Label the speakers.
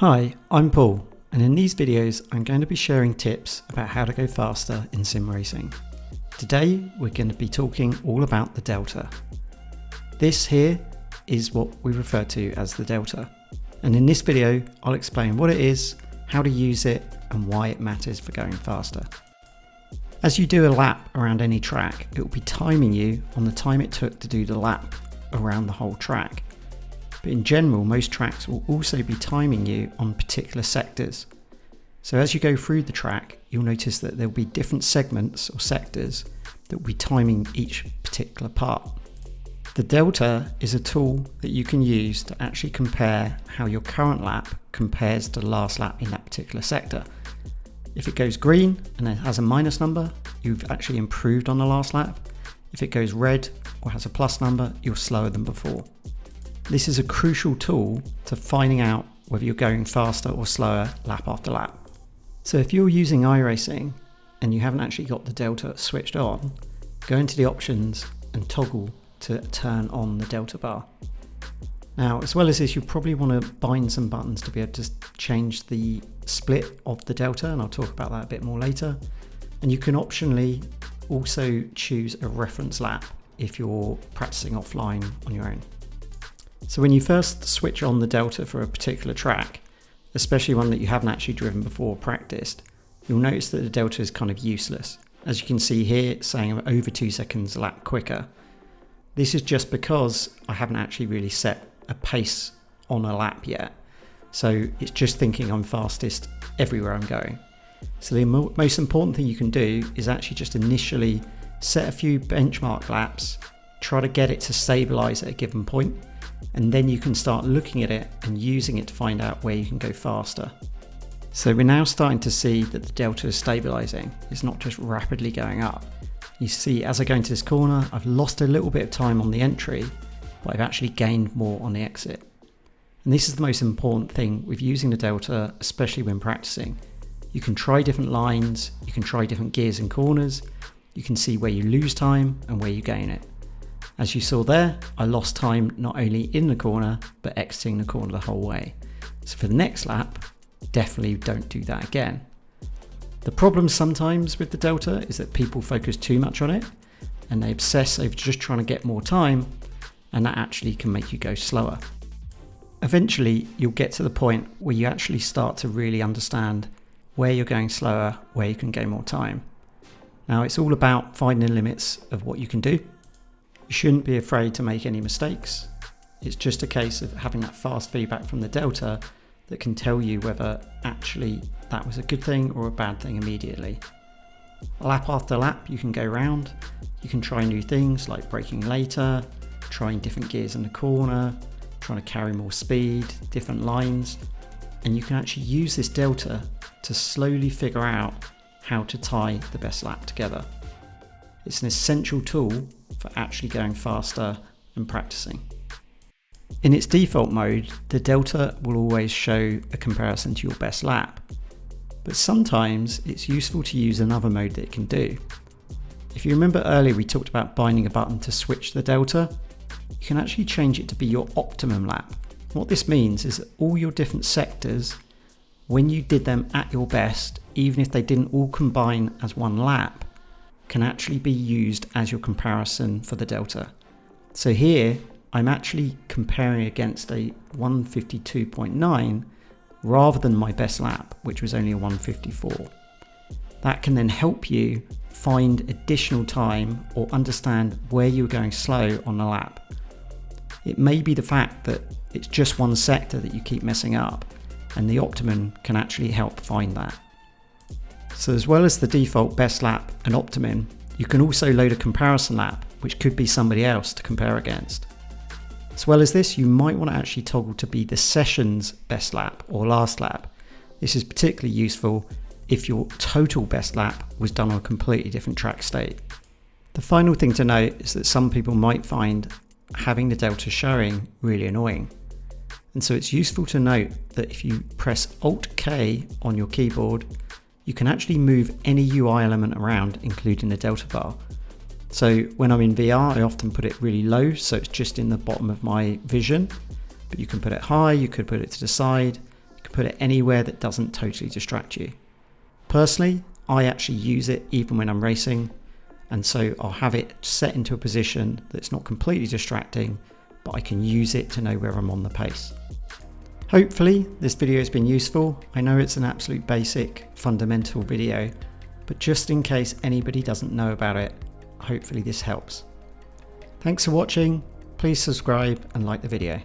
Speaker 1: Hi, I'm Paul, and in these videos I'm going to be sharing tips about how to go faster in sim racing. Today we're going to be talking all about the Delta. This here is what we refer to as the Delta, and in this video I'll explain what it is, how to use it, and why it matters for going faster. As you do a lap around any track, it will be timing you on the time it took to do the lap around the whole track. But in general, most tracks will also be timing you on particular sectors. So as you go through the track, you'll notice that there'll be different segments or sectors that will be timing each particular part. The Delta is a tool that you can use to actually compare how your current lap compares to the last lap in that particular sector. If it goes green and it has a minus number, you've actually improved on the last lap. If it goes red or has a plus number, you're slower than before. This is a crucial tool to finding out whether you're going faster or slower lap after lap. So if you're using iRacing and you haven't actually got the Delta switched on, go into the options and toggle to turn on the Delta bar. Now, as well as this, you probably want to bind some buttons to be able to change the split of the Delta, and I'll talk about that a bit more later. And you can optionally also choose a reference lap if you're practicing offline on your own. So when you first switch on the Delta for a particular track, especially one that you haven't actually driven before or practiced, you'll notice that the Delta is kind of useless. As you can see here, it's saying over 2 seconds a lap quicker. This is just because I haven't actually really set a pace on a lap yet. So it's just thinking I'm fastest everywhere I'm going. So the most important thing you can do is actually just initially set a few benchmark laps, try to get it to stabilize at a given point, and then you can start looking at it and using it to find out where you can go faster. So we're now starting to see that the Delta is stabilizing. It's not just rapidly going up. You see, as I go into this corner, I've lost a little bit of time on the entry, but I've actually gained more on the exit. And this is the most important thing with using the Delta, especially when practicing. You can try different lines, you can try different gears and corners, you can see where you lose time and where you gain it. As you saw there, I lost time not only in the corner, but exiting the corner the whole way. So for the next lap, definitely don't do that again. The problem sometimes with the Delta is that people focus too much on it and they obsess over just trying to get more time, and that actually can make you go slower. Eventually, you'll get to the point where you actually start to really understand where you're going slower, where you can gain more time. Now, it's all about finding the limits of what you can do. You shouldn't be afraid to make any mistakes. It's just a case of having that fast feedback from the Delta that can tell you whether actually that was a good thing or a bad thing immediately. Lap after lap, you can go round. You can try new things like braking later, trying different gears in the corner, trying to carry more speed, different lines, and you can actually use this Delta to slowly figure out how to tie the best lap together. It's an essential tool for actually going faster and practicing. In its default mode, the Delta will always show a comparison to your best lap, but sometimes it's useful to use another mode that it can do. If you remember earlier, we talked about binding a button to switch the Delta. You can actually change it to be your optimum lap. What this means is that all your different sectors, when you did them at your best, even if they didn't all combine as one lap, can actually be used as your comparison for the Delta. So here, I'm actually comparing against a 152.9 rather than my best lap, which was only a 154. That can then help you find additional time or understand where you're going slow on the lap. It may be the fact that it's just one sector that you keep messing up, and the optimum can actually help find that. So as well as the default best lap and optimum, you can also load a comparison lap, which could be somebody else to compare against. As well as this, you might want to actually toggle to be the session's best lap or last lap. This is particularly useful if your total best lap was done on a completely different track state. The final thing to note is that some people might find having the Delta showing really annoying. And so it's useful to note that if you press Alt-K on your keyboard, you can actually move any UI element around, including the Delta bar. So when I'm in VR, I often put it really low, so it's just in the bottom of my vision. But you can put it high, you could put it to the side, you can put it anywhere that doesn't totally distract you. Personally, I actually use it even when I'm racing, and so I'll have it set into a position that's not completely distracting, but I can use it to know where I'm on the pace. Hopefully this video has been useful. I know it's an absolute basic, fundamental video, but just in case anybody doesn't know about it, hopefully this helps. Thanks for watching. Please subscribe and like the video.